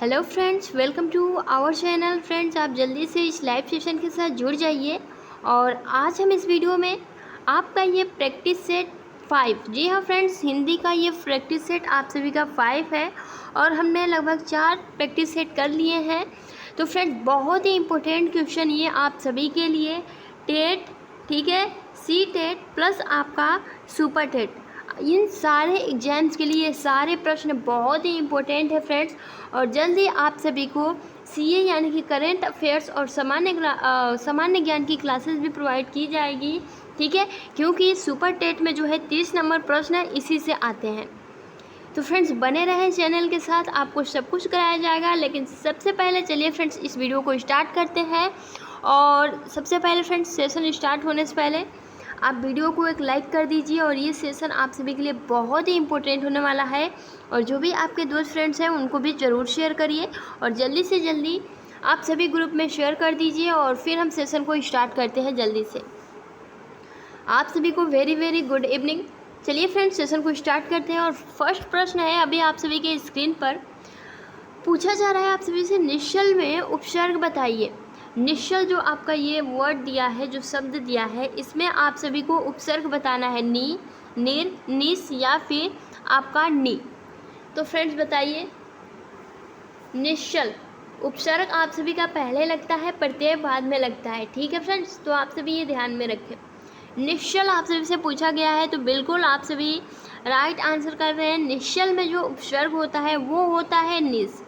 Hello friends, welcome to our channel. Friends, आप जल्दी से इस लाइव सेशन के साथ जुड़ जाइए। और आज हम इस वीडियो में आपका ये प्रैक्टिस सेट 5, जी हाँ फ्रेंड्स, हिंदी का ये प्रैक्टिस सेट आप सभी का 5 है और हमने लगभग 4 प्रैक्टिस सेट कर लिए हैं। तो फ्रेंड्स, बहुत ही इम्पोर्टेंट क्वेश्चन ये आप सभी के लिए, टेट, ठीक है, सी टेट प्लस आपका सुपर टेट, इन सारे एग्जाम्स के लिए सारे प्रश्न बहुत ही इम्पोर्टेंट है फ्रेंड्स। और जल्दी आप सभी को सीए यानी कि करेंट अफेयर्स और सामान्य ज्ञान की क्लासेस भी प्रोवाइड की जाएगी, ठीक है, क्योंकि सुपर टेट में जो है 30 नंबर प्रश्न इसी से आते हैं। तो फ्रेंड्स, बने रहें चैनल के साथ, आपको सब कुछ कराया जाएगा। लेकिन सबसे पहले चलिए फ्रेंड्स इस वीडियो को स्टार्ट करते हैं। और सबसे पहले फ्रेंड्स, सेशन स्टार्ट होने से पहले आप वीडियो को एक लाइक कर दीजिए। और ये सेशन आप सभी के लिए बहुत ही इम्पोर्टेंट होने वाला है। और जो भी आपके दोस्त फ्रेंड्स हैं उनको भी ज़रूर शेयर करिए और जल्दी से जल्दी आप सभी ग्रुप में शेयर कर दीजिए। और फिर हम सेशन को स्टार्ट करते हैं जल्दी से। आप सभी को वेरी वेरी गुड इवनिंग। चलिए फ्रेंड्स, सेशन को स्टार्ट करते हैं। और फर्स्ट प्रश्न है अभी आप सभी के स्क्रीन पर, पूछा जा रहा है आप सभी से, निश्चल में उपसर्ग बताइए। निश्चल जो आपका ये वर्ड दिया है, जो शब्द दिया है, इसमें आप सभी को उपसर्ग बताना है, नी, निर, निस या फिर आपका नी। तो फ्रेंड्स बताइए, निश्चल उपसर्ग आप सभी का पहले लगता है, प्रत्यय बाद में लगता है, ठीक है फ्रेंड्स, तो आप सभी ये ध्यान में रखें। निश्चल आप सभी से पूछा गया है तो बिल्कुल आप सभी राइट आंसर कर रहे हैं। निश्चल में जो उपसर्ग होता है वो होता है निस,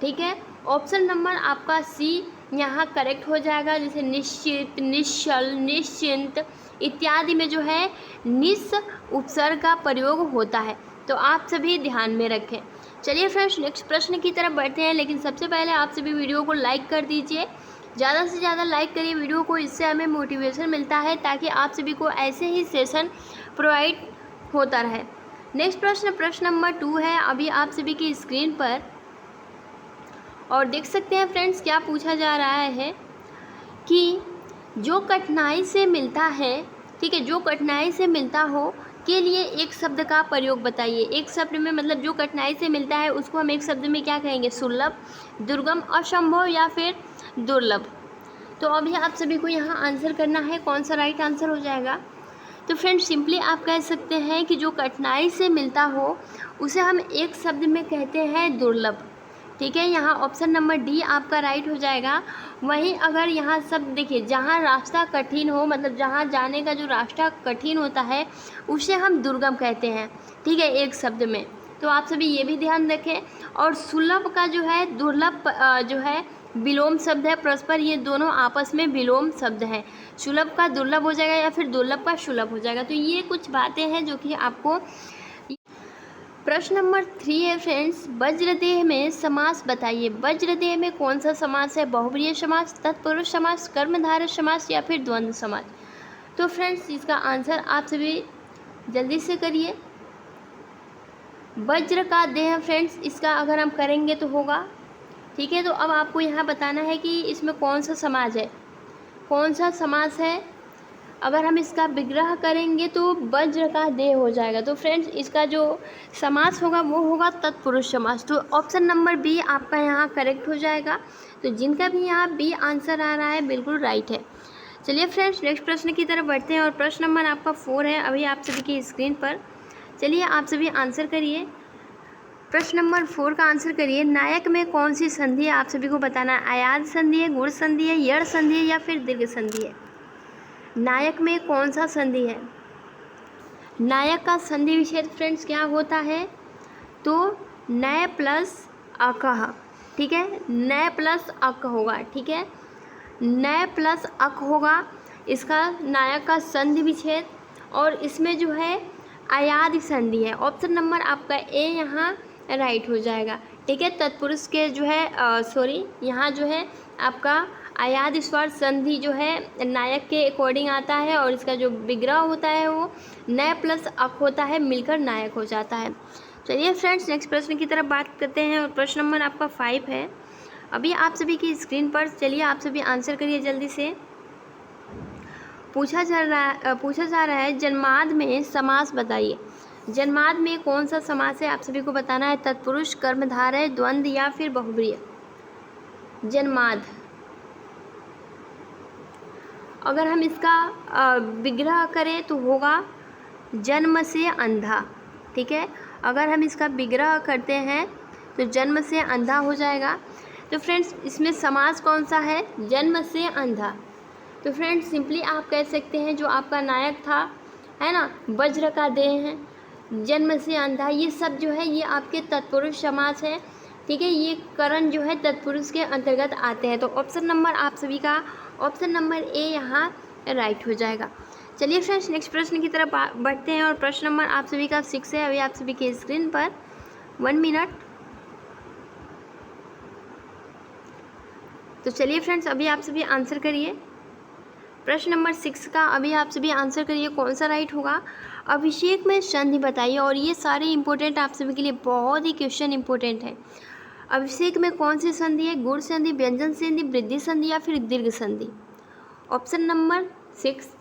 ठीक है। ऑप्शन नंबर आपका सी यहाँ करेक्ट हो जाएगा। जैसे निश्चित, निश्चल, निश्चिंत इत्यादि में जो है निस उपसर्ग का प्रयोग होता है, तो आप सभी ध्यान में रखें। चलिए फ्रेंड्स, नेक्स्ट प्रश्न की तरफ बढ़ते हैं। लेकिन सबसे पहले आप सभी वीडियो को लाइक कर दीजिए, ज़्यादा से ज़्यादा लाइक करिए वीडियो को, इससे हमें मोटिवेशन मिलता है ताकि आप सभी को ऐसे ही सेशन प्रोवाइड होता रहे। नेक्स्ट प्रश्न नंबर 2 है अभी आप सभी की स्क्रीन पर। और देख सकते हैं फ्रेंड्स क्या पूछा जा रहा है कि जो कठिनाई से मिलता है, ठीक है, जो कठिनाई से मिलता हो के लिए एक शब्द का प्रयोग बताइए। एक शब्द में मतलब जो कठिनाई से मिलता है उसको हम एक शब्द में क्या कहेंगे? सुलभ, दुर्गम, असंभव या फिर दुर्लभ। तो अभी आप सभी को यहाँ आंसर करना है, कौन सा राइट आंसर हो जाएगा। तो फ्रेंड्स, सिंपली आप कह सकते हैं कि जो कठिनाई से मिलता हो उसे हम एक शब्द में कहते हैं दुर्लभ, ठीक है। यहाँ ऑप्शन नंबर डी आपका राइट हो जाएगा। वहीं अगर यहाँ सब देखिए, जहाँ रास्ता कठिन हो, मतलब जहाँ जाने का जो रास्ता कठिन होता है उसे हम दुर्गम कहते हैं, ठीक है, एक शब्द में। तो आप सभी ये भी ध्यान रखें। और सुलभ का जो है दुर्लभ जो है विलोम शब्द है, परस्पर ये दोनों आपस में विलोम शब्द हैं। सुलभ का दुर्लभ हो जाएगा या फिर दुर्लभ का सुलभ हो जाएगा। तो ये कुछ बातें हैं जो कि आपको। प्रश्न नंबर 3 है फ्रेंड्स, वज्रदेह में समास बताइए। वज्रदेह में कौन सा समास है? बहुव्रीहि समास, तत्पुरुष समास, कर्मधारय समास या फिर द्वंद्व समास। तो फ्रेंड्स, इसका आंसर आप सभी जल्दी से करिए। वज्र का देह फ्रेंड्स, इसका अगर हम करेंगे तो होगा, ठीक है। तो अब आपको यहाँ बताना है कि इसमें कौन सा समास है, कौन सा समास है। अगर हम इसका विग्रह करेंगे तो वज्र का देह हो जाएगा। तो फ्रेंड्स, इसका जो समास होगा वो होगा तत्पुरुष समास। तो ऑप्शन नंबर बी आपका यहाँ करेक्ट हो जाएगा। तो जिनका भी यहाँ बी आंसर आ रहा है बिल्कुल राइट है। चलिए फ्रेंड्स, नेक्स्ट प्रश्न की तरफ बढ़ते हैं। और प्रश्न नंबर आपका 4 है अभी आप सभी की स्क्रीन पर। चलिए आप सभी आंसर करिए। प्रश्न नंबर 4 का आंसर करिए। नायक में कौन सी संधि है? आप सभी को बताना है। आयाद संधि है, गुण संधि है, यड़ संधि है या फिर दीर्घ संधि है। नायक में कौन सा संधि है? नायक का संधि विच्छेद फ्रेंड्स क्या होता है? तो नय प्लस अकह, ठीक है, नय प्लस अक होगा, ठीक है, नय प्लस अक होगा इसका नायक का संधि विच्छेद। और इसमें जो है अयाद संधि है। ऑप्शन नंबर आपका ए यहाँ राइट हो जाएगा, ठीक है। तत्पुरुष के जो है सॉरी, यहाँ जो है आपका अयाद स्वर संधि जो है नायक के अकॉर्डिंग आता है। और इसका जो विग्रह होता है वो नय प्लस अक होता है, मिलकर नायक हो जाता है। चलिए फ्रेंड्स, नेक्स्ट प्रश्न की तरफ बात करते हैं। और प्रश्न नंबर आपका 5 है अभी आप सभी की स्क्रीन पर। चलिए आप सभी आंसर करिए जल्दी से। पूछा जा रहा है जन्माद्य में समास बताइए। जन्माद में कौन सा समास है, आप सभी को बताना है। तत्पुरुष, कर्मधारय, द्वंद्व या फिर बहुब्रीहि। जन्माद, अगर हम इसका विग्रह करें तो होगा जन्म से अंधा। ठीक है, अगर हम इसका विग्रह करते हैं तो जन्म से अंधा हो जाएगा। तो फ्रेंड्स इसमें समास कौन सा है, जन्म से अंधा। तो फ्रेंड्स सिंपली आप कह सकते हैं जो आपका नायक था, है ना, वज्र का देह है, जन्म से अंधा, ये सब जो है ये आपके तत्पुरुष समास है। ठीक है, ये करण जो है तत्पुरुष के अंतर्गत आते हैं। तो ऑप्शन नंबर आप सभी का ऑप्शन नंबर ए यहाँ राइट हो जाएगा। चलिए फ्रेंड्स नेक्स्ट प्रश्न की तरफ बढ़ते हैं और प्रश्न नंबर आप सभी का 6 है, अभी आप सभी के स्क्रीन पर। 1 मिनट। तो चलिए फ्रेंड्स अभी आप सभी आंसर करिए प्रश्न नंबर 6 का, अभी आप सभी आंसर करिए कौन सा राइट होगा। अभिषेक में संधि बताइए, और ये सारे इंपॉर्टेंट आप सभी के लिए बहुत ही क्वेश्चन इंपॉर्टेंट है। अभिषेक में कौन सी संधि है, गुण संधि, व्यंजन संधि, वृद्धि संधि या फिर दीर्घ संधि। Option number 6।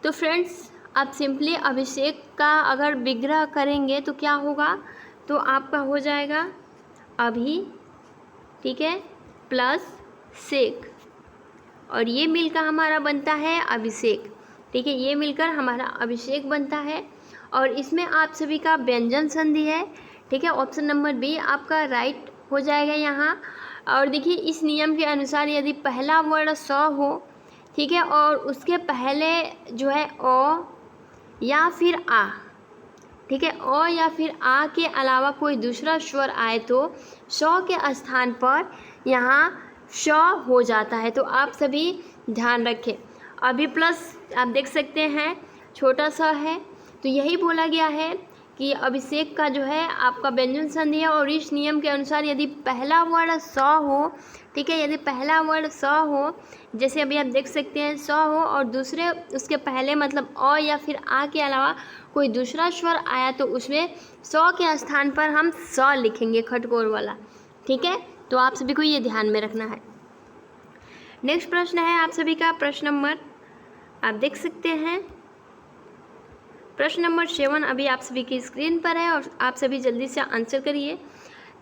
तो फ्रेंड्स आप सिंपली अभिषेक का अगर विग्रह करेंगे तो क्या होगा, तो आपका हो जाएगा अभी, ठीक है, प्लस शेक, और ये मिलकर हमारा बनता है अभिषेक। ठीक है, ये मिलकर हमारा अभिषेक बनता है, और इसमें आप सभी का व्यंजन संधि है। ठीक है, ऑप्शन नंबर बी आपका राइट हो जाएगा यहाँ। और देखिए इस नियम के अनुसार यदि पहला वर्ण स हो, ठीक है, और उसके पहले जो है अ या फिर आ, ठीक है, अ या फिर आ के अलावा कोई दूसरा स्वर आए तो स के स्थान पर यहाँ श हो जाता है। तो आप सभी ध्यान रखें। अभी प्लस आप देख सकते हैं छोटा सा है, तो यही बोला गया है कि अभिषेक का जो है आपका व्यंजन संधि है, और इस नियम के अनुसार यदि पहला वर्ण स हो, ठीक है, यदि पहला वर्ण स हो, जैसे अभी आप देख सकते हैं स हो, और दूसरे उसके पहले मतलब अ या फिर आ के अलावा कोई दूसरा स्वर आया तो उसमें स के स्थान पर हम स लिखेंगे, खटकोर वाला। ठीक है, तो आप सभी को ये ध्यान में रखना है। नेक्स्ट प्रश्न है आप सभी का प्रश्न नंबर आप देख सकते हैं प्रश्न नंबर 7 अभी आप सभी की स्क्रीन पर है, और आप सभी जल्दी से आंसर करिए।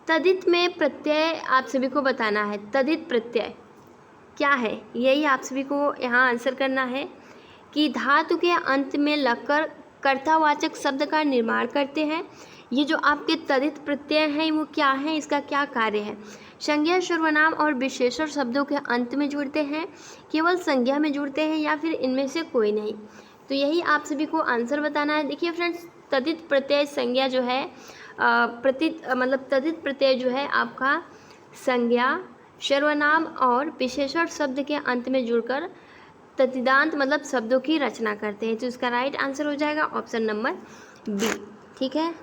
तदित में प्रत्यय आप सभी को बताना है। तदित प्रत्यय क्या है, यही आप सभी को यहाँ आंसर करना है कि धातु के अंत में लगकर कर्तावाचक शब्द का निर्माण करते हैं। ये जो आपके तदित प्रत्यय हैं वो क्या हैं, इसका क्या कार्य है। संज्ञा, सर्वनाम और विशेषण शब्दों के अंत में जुड़ते हैं, केवल संज्ञा में जुड़ते हैं, या फिर इनमें से कोई नहीं। तो यही आप सभी को आंसर बताना है। देखिए फ्रेंड्स तदित प्रत्यय संज्ञा जो है तदित प्रत्यय जो है आपका संज्ञा, सर्वनाम और विशेषण शब्द के अंत में जुड़कर तदिदांत मतलब शब्दों की रचना करते हैं। तो इसका राइट आंसर हो जाएगा ऑप्शन नंबर बी। ठीक है,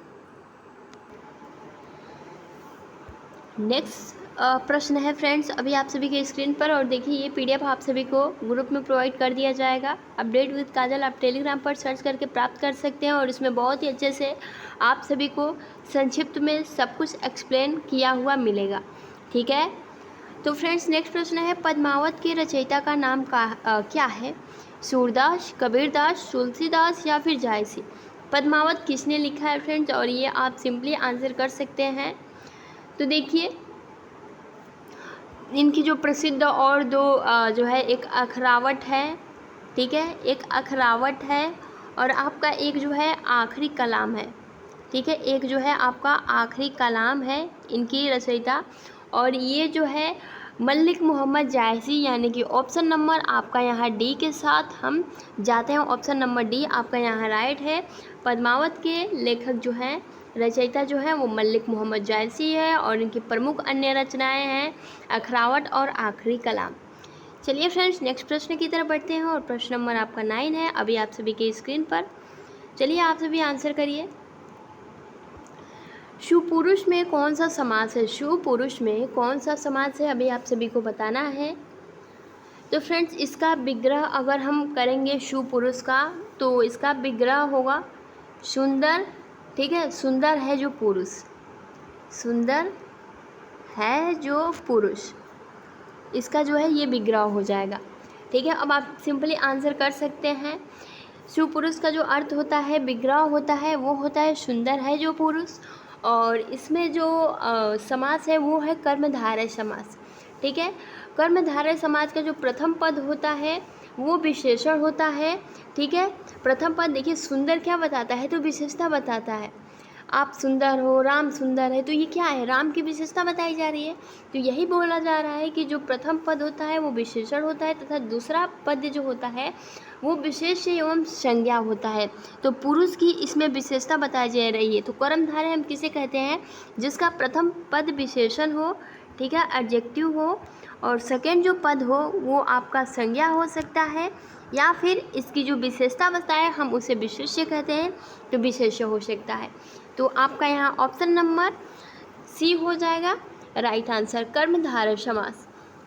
नेक्स्ट प्रश्न है फ्रेंड्स अभी आप सभी के स्क्रीन पर, और देखिए ये पीडीएफ आप सभी को ग्रुप में प्रोवाइड कर दिया जाएगा। अपडेट विद काजल आप टेलीग्राम पर सर्च करके प्राप्त कर सकते हैं, और इसमें बहुत ही अच्छे से आप सभी को संक्षिप्त में सब कुछ एक्सप्लेन किया हुआ मिलेगा। ठीक है, तो फ्रेंड्स नेक्स्ट प्रश्न है पद्मावत के रचयिता का नाम क्या है। सूरदास, कबीरदास, तुलसीदास या फिर जायसी। पद्मावत किसने लिखा है फ्रेंड्स, और ये आप सिंपली आंसर कर सकते हैं। तो देखिए इनकी जो प्रसिद्ध और दो जो है एक अखरावट है, ठीक है, एक अखरावट है, और आपका एक जो है आखिरी कलाम है। ठीक है, एक जो है आपका आखिरी कलाम है इनकी रचयिता, और ये जो है मलिक मोहम्मद जायसी, यानी कि ऑप्शन नंबर आपका यहाँ डी के साथ हम जाते हैं। ऑप्शन नंबर डी आपका यहाँ राइट है। पद्मावत के लेखक जो हैं, रचयिता जो है वो मलिक मोहम्मद जायसी है, और इनकी प्रमुख अन्य रचनाएं हैं अखरावट और आखिरी कलाम। चलिए फ्रेंड्स नेक्स्ट प्रश्न की तरफ बढ़ते हैं, और प्रश्न नंबर आपका 9 है अभी आप सभी के स्क्रीन पर। चलिए आप सभी आंसर करिए। सुपुरुष में कौन सा समास है। सुपुरुष में कौन सा समास है, अभी आप सभी को बताना है। तो फ्रेंड्स इसका विग्रह अगर हम करेंगे सुपुरुष का, तो इसका विग्रह होगा सुंदर। ठीक है, सुंदर है जो पुरुष, सुंदर है जो पुरुष, इसका जो है ये विग्रह हो जाएगा। ठीक है, अब आप सिंपली आंसर कर सकते हैं। सुपुरुष का जो अर्थ होता है, विग्रह होता है, वो होता है सुंदर है जो पुरुष। और इसमें जो समास है वो है कर्मधारय समास। ठीक है, कर्मधारय समास का जो प्रथम पद होता है वो विशेषण होता है। ठीक है, प्रथम पद देखिए सुंदर क्या बताता है, तो विशेषता बताता है। आप सुंदर हो, राम सुंदर है, तो ये क्या है, राम की विशेषता बताई जा रही है। तो यही बोला जा रहा है कि जो प्रथम पद होता है वो विशेषण होता है तथा दूसरा पद जो होता है वो विशेष एवं संज्ञा होता है। तो पुरुष की इसमें विशेषता बताई जा रही है। तो कर्मधारय हम किसे कहते हैं, जिसका प्रथम पद विशेषण हो, ठीक है, एडजेक्टिव हो, और सेकेंड जो पद हो वो आपका संज्ञा हो सकता है, या फिर इसकी जो विशेषता बताए हम उसे विशेष्य कहते हैं, तो विशेष्य हो सकता है। तो आपका यहाँ ऑप्शन नंबर सी हो जाएगा राइट आंसर, कर्मधारय समास।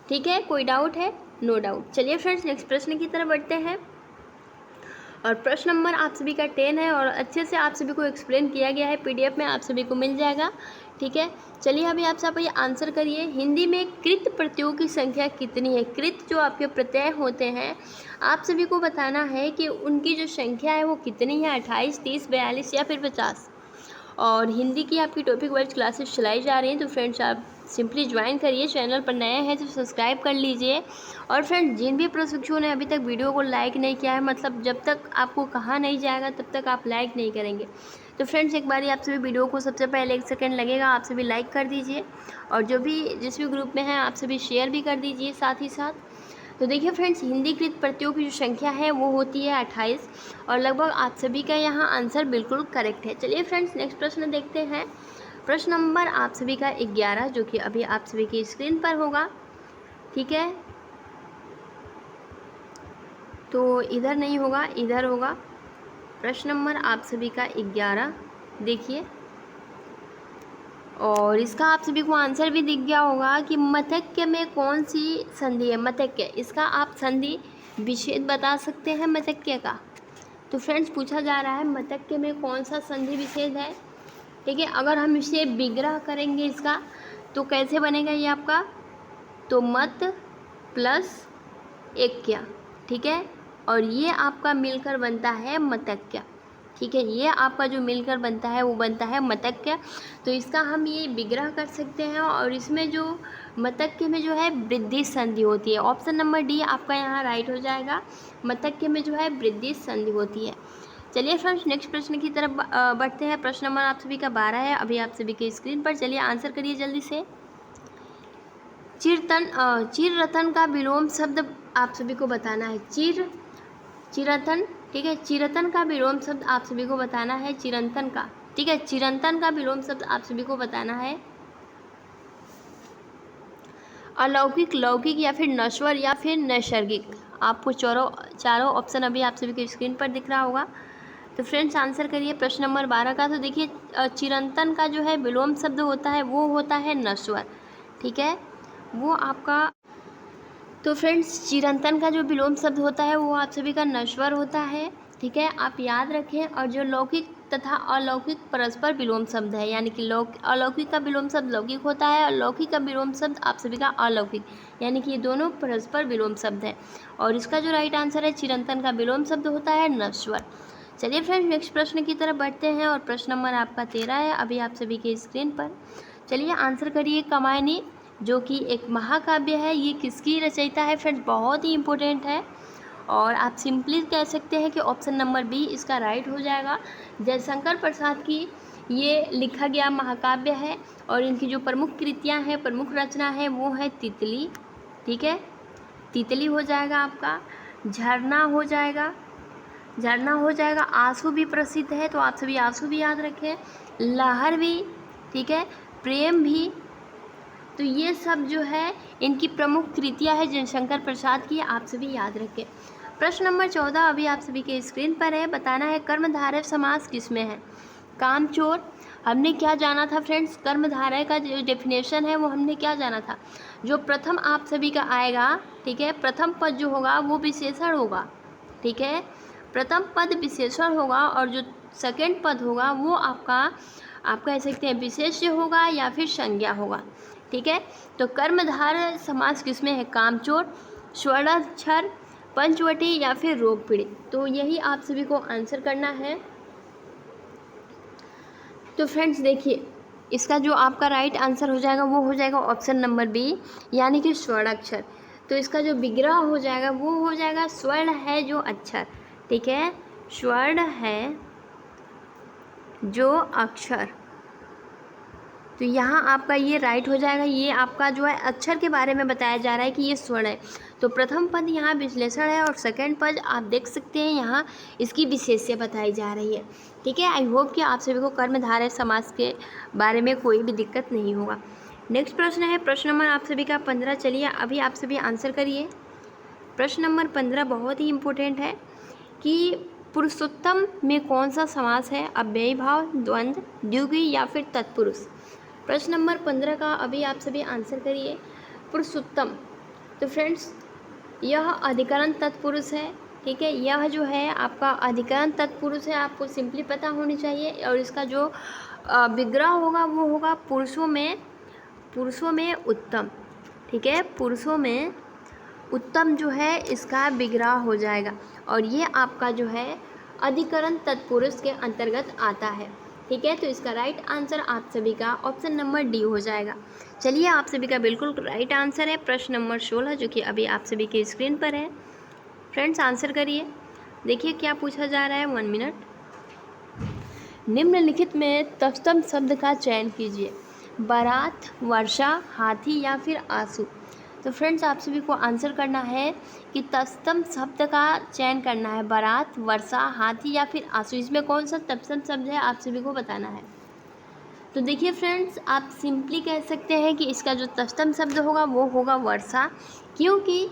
ठीक है, कोई डाउट है? No doubt. चलिए फ्रेंड्स नेक्स्ट प्रश्न की तरफ बढ़ते हैं। और प्रश्न नंबर आप सभी का 10 है और अच्छे से आप सभी को एक्सप्लेन किया गया है, पीडीएफ में आप सभी को मिल जाएगा। ठीक है, चलिए अभी आप सब ये आंसर करिए। हिंदी में कृत प्रत्ययों की संख्या कितनी है? कृत जो आपके प्रत्यय होते हैं आप सभी को बताना है कि उनकी जो संख्या है वो कितनी है, 28, 30, 42 या फिर 50। और हिंदी की आपकी टॉपिक वाइज क्लासेस चलाई जा रही हैं, तो फ्रेंड्स आप सिंपली ज्वाइन करिए। चैनल पर नए हैं तो सब्सक्राइब कर लीजिए। और फ्रेंड्स जिन भी प्रशिक्षुओं ने अभी तक वीडियो को लाइक नहीं किया है, मतलब जब तक आपको कहा नहीं जाएगा तब तक आप लाइक नहीं करेंगे, तो फ्रेंड्स एक बार आप सभी वीडियो को सबसे पहले 1 सेकेंड लगेगा, आप सभी लाइक कर दीजिए। और जो भी जिस भी ग्रुप में हैं आप सभी शेयर भी कर दीजिए साथ ही साथ। तो देखिए फ्रेंड्स हिंदीकृत प्रत्ययों की जो संख्या है वो होती है 28, और लगभग आप सभी का यहाँ आंसर बिल्कुल करेक्ट है। चलिए फ्रेंड्स नेक्स्ट प्रश्न देखते हैं। प्रश्न नंबर आप सभी का 11, जो कि अभी आप सभी की स्क्रीन पर होगा। ठीक है, तो इधर नहीं होगा, इधर होगा। प्रश्न नंबर आप सभी का 11 देखिए, और इसका आप सभी को आंसर भी दिख गया होगा कि मतक्य में कौन सी संधि है। मतक्य, इसका आप संधि विच्छेद बता सकते हैं मतक्य का। तो फ्रेंड्स पूछा जा रहा है मतक्य में कौन सा संधि विच्छेद है। ठीक है, अगर हम इसे विग्रह करेंगे इसका तो कैसे बनेगा ये आपका, तो मत प्लस एक्य। ठीक है, और ये आपका मिलकर बनता है मतक्य। ठीक है, ये आपका जो मिलकर बनता है वो बनता है मतक्य। तो इसका हम ये विग्रह कर सकते हैं, और इसमें जो मतक्य में जो है वृद्धि संधि होती है। ऑप्शन नंबर डी आपका यहाँ राइट हो जाएगा, मतक्य में जो है वृद्धि संधि होती है। चलिए फ्रेंड्स नेक्स्ट प्रश्न की तरफ बढ़ते हैं। प्रश्न नंबर आप सभी का 12 है, अभी आप सभी के स्क्रीन पर। चलिए आंसर करिए जल्दी से। चिररतन का विलोम शब्द आप सभी को बताना है। चिरतन, ठीक है, चिरतन का विलोम शब्द आप सभी को बताना है चिरंतन का। ठीक है, चिरंतन का विलोम शब्द आप सभी को बताना है अलौकिक, लौकिक या फिर नश्वर या फिर नैसर्गिक। आपको चारों ऑप्शन अभी आप सभी के स्क्रीन पर दिख रहा होगा। तो फ्रेंड्स आंसर करिए प्रश्न नंबर 12 का। तो देखिए चिरंतन का जो है विलोम शब्द होता है वो होता है नश्वर। ठीक है, वो आपका, तो फ्रेंड्स चिरंतन का जो विलोम शब्द होता है वो आप सभी का नश्वर होता है। ठीक है, आप याद रखें। और जो लौकिक तथा अलौकिक परस्पर विलोम शब्द है, यानी कि अलौकिक का विलोम शब्द लौकिक होता है और लौकिक का विलोम शब्द आप सभी का अलौकिक, यानी कि ये दोनों परस्पर विलोम शब्द है। और इसका जो राइट आंसर है चिरंतन का विलोम शब्द होता है नश्वर। चलिए फ्रेंड्स नेक्स्ट प्रश्न की तरफ बढ़ते हैं, और प्रश्न नंबर आपका 13 है, अभी आप सभी के स्क्रीन पर। चलिए आंसर करिए। कामायनी जो कि एक महाकाव्य है, ये किसकी रचयिता है फ्रेंड्स, बहुत ही इम्पोर्टेंट है। और आप सिंपली कह सकते हैं कि ऑप्शन नंबर बी इसका राइट हो जाएगा। जयशंकर प्रसाद की ये लिखा गया महाकाव्य है, और इनकी जो प्रमुख कृतियाँ हैं, प्रमुख रचना है वो है तितली। ठीक है, तितली हो जाएगा आपका। झरना हो जाएगा, झरना हो जाएगा। आंसू भी प्रसिद्ध है, तो आप सभी आंसू भी याद रखें। लहर भी, ठीक है, प्रेम भी। तो ये सब जो है इनकी प्रमुख कृतियाँ है जयशंकर प्रसाद की, आप सभी याद रखें। प्रश्न नंबर 14 अभी आप सभी के स्क्रीन पर है। बताना है कर्मधारय समास किसमें है। कामचोर, हमने क्या जाना था फ्रेंड्स, कर्मधारय का जो डेफिनेशन है वो हमने क्या जाना था, जो प्रथम आप सभी का आएगा, ठीक है, प्रथम पद जो होगा वो विशेषण होगा। ठीक है, प्रथम पद विशेषण होगा, और जो सेकंड पद होगा वो आपका कह सकते हैं विशेष्य होगा या फिर संज्ञा होगा। ठीक है, तो कर्मधारय समास किसमें है, कामचोर, स्वर्णाक्षर, पंचवटी या फिर रोग पीड़ित। तो यही आप सभी को आंसर करना है। तो फ्रेंड्स देखिए, इसका जो आपका राइट आंसर हो जाएगा वो हो जाएगा ऑप्शन नंबर बी, यानी कि स्वर्णाक्षर। तो इसका जो विग्रह हो जाएगा वो हो जाएगा स्वर्ण है जो अक्षर, ठीक है, स्वर्ण है जो अक्षर। तो यहाँ आपका ये राइट हो जाएगा। ये आपका जो है अक्षर के बारे में बताया जा रहा है कि ये स्वर्ण है। तो प्रथम पद यहाँ विश्लेषण है और सेकंड पद आप देख सकते हैं यहाँ इसकी विशेषता बताई जा रही है, ठीक है। आई होप कि आप सभी को कर्मधारय समास के बारे में कोई भी दिक्कत नहीं होगा। नेक्स्ट प्रश्न है प्रश्न नंबर आप सभी का 15। चलिए अभी आप सभी आंसर करिए। प्रश्न नंबर 15 बहुत ही इम्पोर्टेंट है कि पुरुषोत्तम में कौन सा समास है, अव्ययी भाव, द्वंद्व, द्विगुणी या फिर तत्पुरुष। प्रश्न नंबर 15 का अभी आप सभी आंसर करिए। पुरुषोत्तम, तो फ्रेंड्स यह अधिकरण तत्पुरुष है, ठीक है। यह जो है आपका अधिकरण तत्पुरुष है, आपको सिंपली पता होनी चाहिए। और इसका जो विग्रह होगा वो होगा पुरुषों में उत्तम, ठीक है। पुरुषों में उत्तम जो है इसका विग्रह हो जाएगा और ये आपका जो है अधिकरण तत्पुरुष के अंतर्गत आता है, ठीक है। तो इसका राइट आंसर आप सभी का ऑप्शन नंबर डी हो जाएगा। चलिए आप सभी का बिल्कुल राइट आंसर है प्रश्न नंबर 16, जो कि अभी आप सभी के स्क्रीन पर है। फ्रेंड्स आंसर करिए। देखिए क्या पूछा जा रहा है, 1 मिनट। निम्नलिखित में तत्सम शब्द का चयन कीजिए, बारात, वर्षा, हाथी या फिर आंसू। तो फ्रेंड्स आप सभी को आंसर करना है कि तत्सम शब्द का चयन करना है, बारात, वर्षा, हाथी या फिर आंसू। इसमें कौन सा तत्सम शब्द है आप सभी को बताना है। तो देखिए फ्रेंड्स, आप सिंपली कह सकते हैं कि इसका जो तत्सम शब्द होगा वो होगा वर्षा, क्योंकि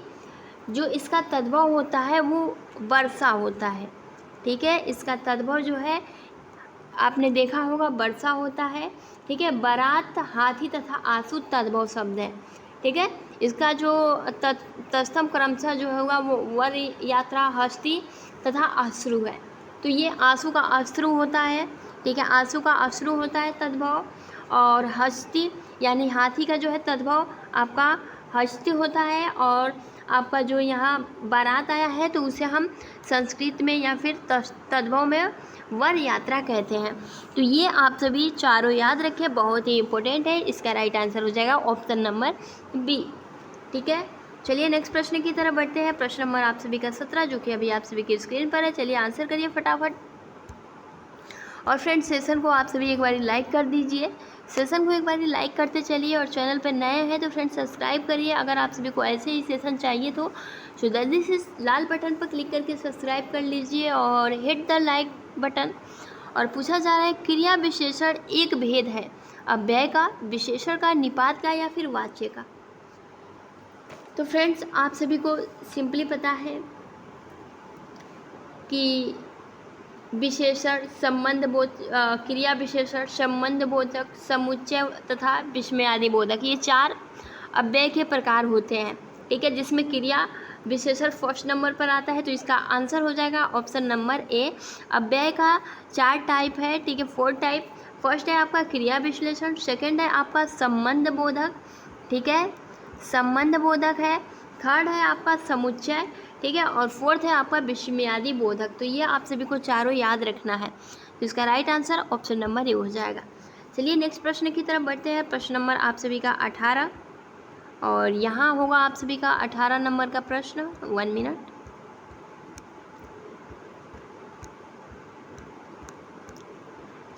जो इसका तद्भव होता है वो वर्षा होता है, ठीक है। इसका तद्भव जो है आपने देखा होगा वर्षा होता है, ठीक है। बारात, हाथी तथा आंसू तद्भव शब्द है, ठीक है। इसका जो तत्सम क्रमशः जो होगा वो वर, यात्रा, हस्ती तथा अश्रु है। तो ये आंसू का अश्रु होता है, ठीक है। आंसू का अश्रु होता है तद्भव। और हस्ती यानी हाथी का जो है तद्भव आपका हस्ती होता है। और आपका जो यहाँ बारात आया है तो उसे हम संस्कृत में या फिर तद्भव में वर यात्रा कहते हैं। तो ये आप सभी चारों याद रखें, बहुत ही इंपॉर्टेंट है। इसका राइट आंसर हो जाएगा ऑप्शन नंबर बी, ठीक है। चलिए नेक्स्ट प्रश्न की तरफ बढ़ते हैं। प्रश्न नंबर आप सभी का 17, जो कि अभी आप सभी की स्क्रीन पर है। चलिए आंसर करिए फटाफट। और फ्रेंड्स सेशन को आप सभी एक बार लाइक कर दीजिए, सेशन को एक बार लाइक करते चलिए। और चैनल पर नए हैं तो फ्रेंड्स सब्सक्राइब करिए अगर आप सभी को ऐसे ही सेशन चाहिए तो जल्दी से लाल बटन पर क्लिक करके सब्सक्राइब कर लीजिए और हिट द लाइक बटन। और पूछा जा रहा है क्रिया विशेषण एक भेद है, अव्यय का, विशेषण का, निपात का या फिर वाच्य का। तो फ्रेंड्स आप सभी को सिंपली पता है कि विशेषण, संबंध क्रिया विशेषण, संबंध बोधक, समुच्चय तथा विस्मयादि बोधक, ये 4 अव्यय के प्रकार होते हैं, ठीक है। जिसमें क्रिया विशेषण फर्स्ट नंबर पर आता है, तो इसका आंसर हो जाएगा ऑप्शन नंबर ए। अव्यय का 4 टाइप है, ठीक है, 4 टाइप। फर्स्ट है आपका क्रिया विश्लेषण, सेकंड है आपका संबंध बोधक, ठीक है, संबंध बोधक है। थर्ड है आपका समुच्चय, ठीक है। और फोर्थ है आपका विस्मयादि बोधक। तो ये आप सभी को चारों याद रखना है। तो इसका right answer option number A हो जाएगा। चलिए नेक्स्ट प्रश्न की तरफ बढ़ते हैं। प्रश्न नंबर आप सभी का 18 और यहाँ होगा आप सभी का 18 नंबर का प्रश्न। 1 मिनट।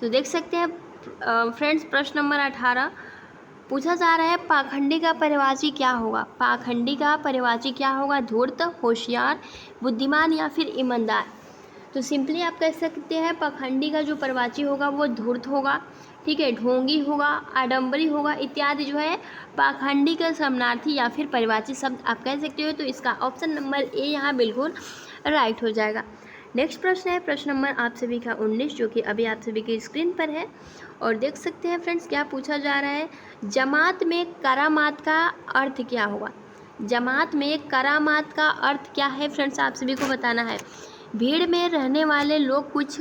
तो देख सकते हैं फ्रेंड्स प्रश्न नंबर 18 पूछा जा रहा है पाखंडी का परिवाची क्या होगा। पाखंडी का परिवाची क्या होगा, धूर्त, होशियार, बुद्धिमान या फिर ईमानदार। तो सिंपली आप कह सकते हैं पाखंडी का जो परिवाची होगा वो धूर्त होगा, ठीक है, ढोंगी होगा, आडंबरी होगा इत्यादि जो है पाखंडी का समानार्थी या फिर परिवाची शब्द आप कह सकते हो। तो इसका ऑप्शन नंबर ए यहाँ बिल्कुल राइट हो जाएगा। नेक्स्ट प्रश्न है प्रश्न नंबर आप सभी का 19, जो कि अभी आप सभी की स्क्रीन पर है। और देख सकते हैं फ्रेंड्स क्या पूछा जा रहा है, जमात में करामात का अर्थ क्या होगा। जमात में करामात का अर्थ क्या है फ्रेंड्स आप सभी को बताना है। भीड़ में रहने वाले लोग कुछ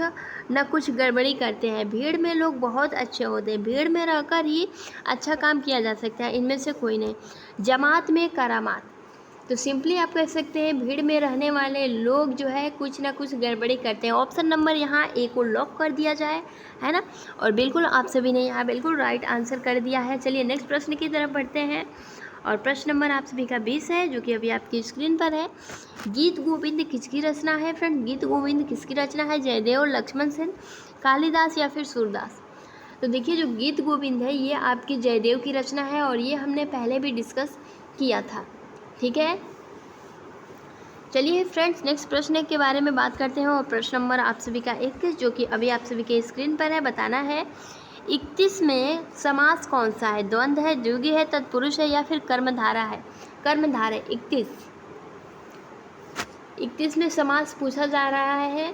न कुछ गड़बड़ी करते हैं, भीड़ में लोग बहुत अच्छे होते हैं, भीड़ में रहकर ही अच्छा काम किया जा सकता है, इनमें से कोई नहीं। जमात में करामात, तो सिंपली आप कह सकते हैं भीड़ में रहने वाले लोग जो है कुछ ना कुछ गड़बड़ी करते हैं। ऑप्शन नंबर यहाँ ए को लॉक कर दिया जाए, है ना। और बिल्कुल आप सभी ने यहाँ बिल्कुल राइट आंसर कर दिया है। चलिए नेक्स्ट प्रश्न की तरफ बढ़ते हैं और प्रश्न नंबर आप सभी का 20 है, जो कि अभी आपकी स्क्रीन पर है। गीत गोविंद किसकी रचना है फ्रेंड? गीत गोविंद किसकी रचना है? जयदेव, लक्ष्मण सेन, कालिदास या फिर सूरदास? तो देखिए जो गीत गोविंद है ये आपकी जयदेव की रचना है और ये हमने पहले भी डिस्कस किया था, ठीक है। चलिए फ्रेंड्स नेक्स्ट प्रश्न के बारे में बात करते हैं और प्रश्न नंबर आप सभी का 21, जो कि अभी आप सभी के स्क्रीन पर है। बताना है 31 में समास कौन सा है? द्वंद्व है, द्विगु है, तत्पुरुष है या फिर कर्मधारा है? कर्मधारा। 31 में समास पूछा जा रहा है,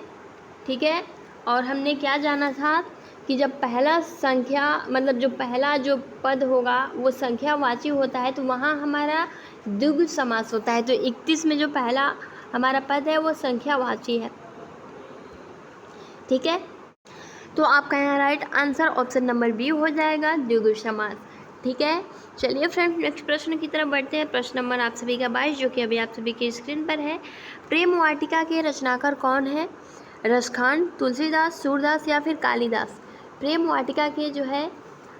ठीक है। और हमने क्या जाना था कि जब पहला संख्या मतलब जो पहला जो पद होगा वो संख्यावाची होता है तो वहाँ हमारा द्विगु समास होता है। तो 31 में जो पहला हमारा पद है वो संख्यावाची है, ठीक है। तो आपका यहाँ right answer option number B हो जाएगा, द्विगु समास, ठीक है। चलिए फ्रेंड्स नेक्स्ट प्रश्न की तरफ बढ़ते हैं। प्रश्न नंबर आप सभी का 22, जो कि अभी आप सभी की स्क्रीन पर है। प्रेम वाटिका के रचनाकार कौन है? रसखान, तुलसीदास, सूरदास या फिर कालिदास? प्रेम वाटिका के जो है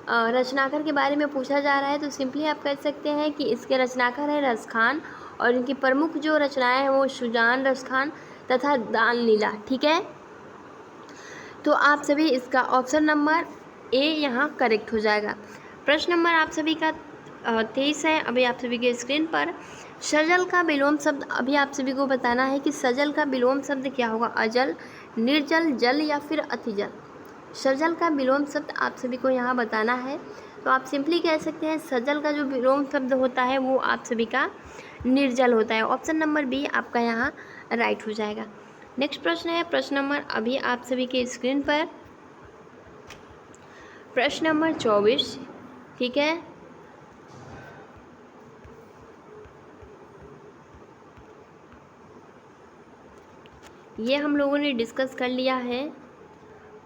रचनाकार के बारे में पूछा जा रहा है तो सिंपली आप कह सकते हैं कि इसके रचनाकार है रसखान और इनकी प्रमुख जो रचनाएं हैं वो सुजान, रसखान तथा दान लीला, ठीक है। तो आप सभी इसका ऑप्शन नंबर ए यहाँ करेक्ट हो जाएगा। प्रश्न नंबर आप सभी का 23 है, अभी आप सभी के स्क्रीन पर। सजल का विलोम शब्द अभी आप सभी को बताना है कि सजल का विलोम शब्द क्या होगा? अजल, निर्जल, जल या फिर अतिजल? सजल का विलोम शब्द आप सभी को यहाँ बताना है तो आप सिंपली कह सकते हैं सजल का जो विलोम शब्द होता है वो आप सभी का निर्जल होता है। ऑप्शन नंबर बी आपका यहाँ राइट हो जाएगा। नेक्स्ट प्रश्न है प्रश्न नंबर अभी आप सभी के स्क्रीन पर, प्रश्न नंबर 24, ठीक है। ये हम लोगों ने डिस्कस कर लिया है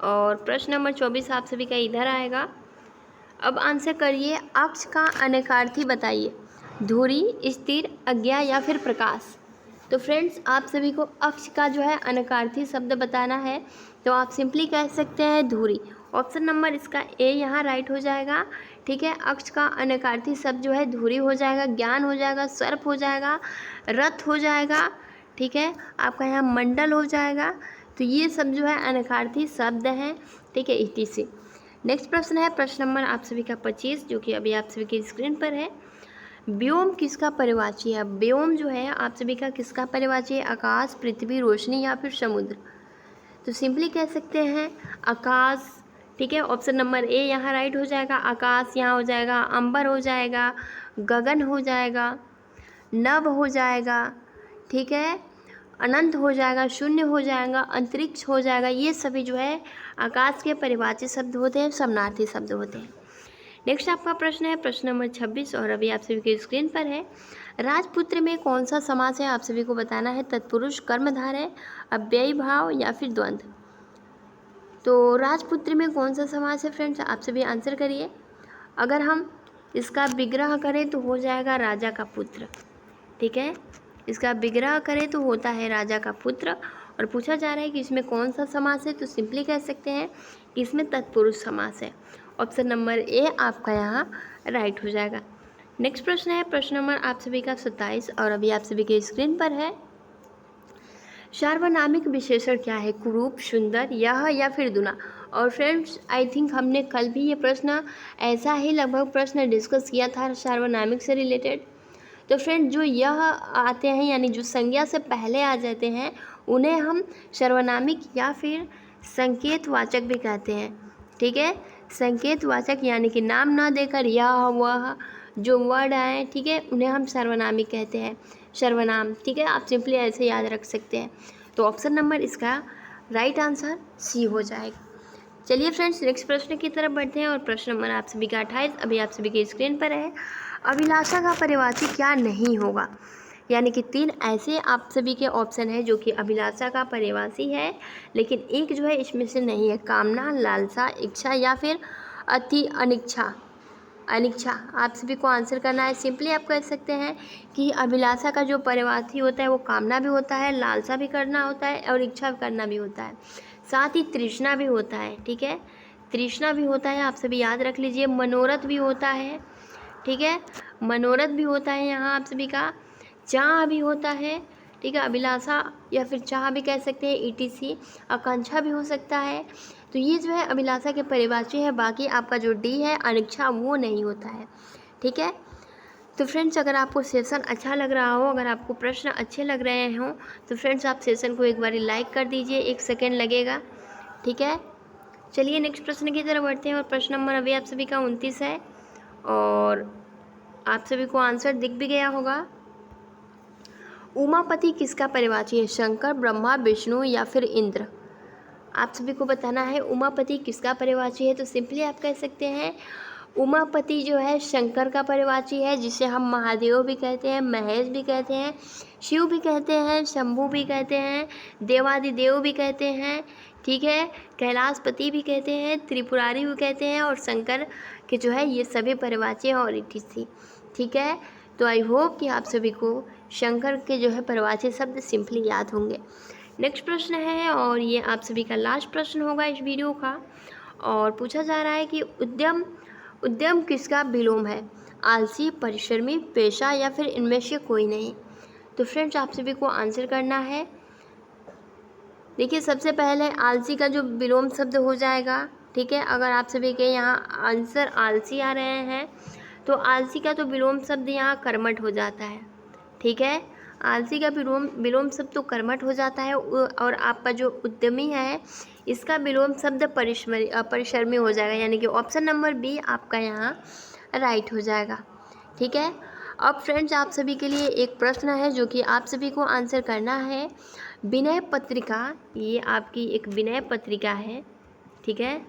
और प्रश्न नंबर 24 आप सभी का इधर आएगा। अब आंसर करिए, अक्ष का अनेकार्थी बताइए। धुरी, स्थिर, अज्ञा या फिर प्रकाश? तो फ्रेंड्स आप सभी को अक्ष का जो है अनेकार्थी शब्द बताना है तो आप सिंपली कह सकते हैं धुरी। ऑप्शन नंबर इसका ए यहाँ राइट हो जाएगा, ठीक है। अक्ष का अनेकार्थी शब्द जो है धुरी हो जाएगा, ज्ञान हो जाएगा, सर्प हो जाएगा, रथ हो जाएगा, ठीक है। आपका यहाँ मंडल हो जाएगा। तो ये सब जो है अनेकार्थी शब्द हैं, ठीक है, etc। नेक्स्ट प्रश्न है प्रश्न नंबर आप सभी का 25, जो कि अभी आप सभी की स्क्रीन पर है। व्योम किसका परिवाची है? व्योम जो है आप सभी का किसका परिवाची है? आकाश, पृथ्वी, रोशनी या फिर समुद्र? तो सिंपली कह सकते हैं आकाश, ठीक है। ऑप्शन नंबर ए यहाँ राइट हो जाएगा। आकाश यहाँ हो जाएगा, अंबर हो जाएगा, गगन हो जाएगा, नभ हो जाएगा, ठीक है, अनंत हो जाएगा, शून्य हो जाएगा, अंतरिक्ष हो जाएगा। ये सभी जो है आकाश के परिभाषित शब्द होते हैं, समानार्थी शब्द होते हैं। नेक्स्ट आपका प्रश्न है प्रश्न नंबर 26 और अभी आप सभी के स्क्रीन पर है। राजपुत्र में कौन सा समास है? आप सभी को बताना है। तत्पुरुष, कर्मधारय, अव्ययी भाव या फिर द्वंद्व? तो राजपुत्र में कौन सा समास है फ्रेंड्स? आप सभी आंसर करिए। अगर हम इसका विग्रह करें तो हो जाएगा राजा का पुत्र, ठीक है। इसका विग्रह करें तो होता है राजा का पुत्र। और पूछा जा रहा है कि इसमें कौन सा समास है तो सिंपली कह सकते हैं कि इसमें तत्पुरुष समास है। ऑप्शन नंबर ए आपका यहाँ राइट हो जाएगा। नेक्स्ट प्रश्न है प्रश्न नंबर आप सभी का 27 और अभी आप सभी के स्क्रीन पर है। सार्वनामिक विशेषण क्या है? कुरूप, सुंदर, यह या फिर दुना? और फ्रेंड्स आई थिंक हमने कल भी ये प्रश्न ऐसा ही लगभग प्रश्न डिस्कस किया था सार्वनामिक से रिलेटेड। तो फ्रेंड जो यह आते हैं यानी जो संज्ञा से पहले आ जाते हैं उन्हें हम सर्वनामिक या फिर संकेतवाचक भी कहते हैं, ठीक है। संकेतवाचक यानी कि नाम ना देकर यह वह जो वर्ड आए, ठीक है, उन्हें हम सर्वनामिक कहते हैं, सर्वनाम, ठीक है। आप सिंपली ऐसे याद रख सकते हैं। तो ऑप्शन नंबर इसका राइट आंसर सी हो जाएगा। चलिए फ्रेंड्स नेक्स्ट प्रश्न की तरफ बढ़ते हैं और प्रश्न नंबर आप सभी का 28 अभी आप सभी के स्क्रीन पर है। अभिलाषा का परिवाची क्या नहीं होगा? यानी कि 3 ऐसे आप सभी के ऑप्शन है जो कि अभिलाषा का परिवासी है लेकिन एक जो है इसमें से नहीं है। कामना, लालसा, इच्छा या फिर अति अनिच्छा? अनिच्छा। आप सभी को आंसर करना है। सिंपली आप कह सकते हैं कि अभिलाषा का जो परिवार्थी होता है वो कामना भी होता है, लालसा भी करना होता है और इच्छा करना भी होता है, साथ ही तृष्णा भी होता है। ठीक है, तृष्णा भी होता है, आप सभी याद रख लीजिए। मनोरथ भी होता है, ठीक है, मनोरथ भी होता है यहाँ आप सभी का। चाह भी होता है, ठीक है, अभिलाषा या फिर चाह भी कह सकते हैं, ETC। आकांक्षा भी हो सकता है। तो ये जो है अभिलाषा के परिभाषी है। बाकी आपका जो D है अनिच्छा, वो नहीं होता है। ठीक है, तो फ्रेंड्स अगर आपको सेशन अच्छा लग रहा हो, अगर आपको प्रश्न अच्छे लग रहे हों, तो फ्रेंड्स आप सेशन को एक बार लाइक कर दीजिए, 1 सेकेंड लगेगा। ठीक है, चलिए नेक्स्ट प्रश्न की तरफ बढ़ते हैं। और प्रश्न नंबर अभी आप सभी का 29 है और आप सभी को आंसर दिख भी गया होगा। उमापति किसका परिवाची है? शंकर, ब्रह्मा, विष्णु या फिर इंद्र? आप सभी को बताना है उमापति किसका परिवाची है। तो सिंपली आप कह सकते हैं उमापति जो है शंकर का परिवाची है, जिसे हम महादेव भी कहते हैं, महेश भी कहते हैं, शिव भी कहते हैं, शंभु भी कहते हैं, देवादिदेव भी कहते हैं। ठीक है, कैलाशपति भी कहते हैं, त्रिपुरारी भी कहते हैं और शंकर के जो है ये सभी परिवाची हैं और ETC। ठीक है, तो आई होप कि आप सभी को शंकर के जो है परिवाची शब्द सिंपली याद होंगे। नेक्स्ट प्रश्न है और ये आप सभी का लास्ट प्रश्न होगा इस वीडियो का। और पूछा जा रहा है कि उद्यम किसका विलोम है? आलसी, परिश्रमी, पेशा या फिर इनमें से कोई नहीं? तो फ्रेंड्स आप सभी को आंसर करना है। देखिए सबसे पहले आलसी का जो विलोम शब्द हो जाएगा। ठीक है, अगर आप सभी के यहाँ आंसर आलसी आ रहे हैं तो आलसी का तो विलोम शब्द यहाँ कर्मठ हो जाता है। ठीक है, आलसी का विलोम शब्द तो कर्मठ हो जाता है और आपका जो उद्यमी है इसका विलोम शब्द परिश्रमी हो जाएगा, यानी कि ऑप्शन नंबर B आपका यहाँ राइट हो जाएगा। ठीक है, अब फ्रेंड्स आप सभी के लिए एक प्रश्न है जो कि आप सभी को आंसर करना है। विनय पत्रिका, ये आपकी एक विनय पत्रिका है। ठीक है,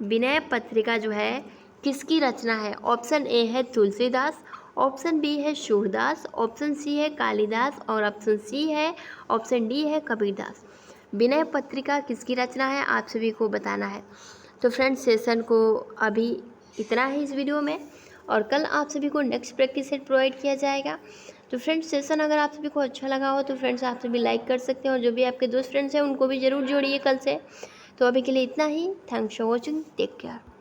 विनय पत्रिका जो है किसकी रचना है? ऑप्शन A है तुलसीदास, ऑप्शन B है सूरदास, ऑप्शन C है कालिदास और ऑप्शन D है कबीरदास। विनय पत्रिका किसकी रचना है आप सभी को बताना है। तो फ्रेंड्स सेशन को अभी इतना है इस वीडियो में और कल आप सभी को नेक्स्ट प्रैक्टिस सेट प्रोवाइड किया जाएगा। तो फ्रेंड्स सेशन अगर आप सभी को अच्छा लगा हो तो फ्रेंड्स आप सभी लाइक कर सकते हैं और जो भी आपके दोस्त फ्रेंड्स हैं उनको भी ज़रूर जोड़िए कल से। तो अभी के लिए इतना ही। Thanks for watching, take care.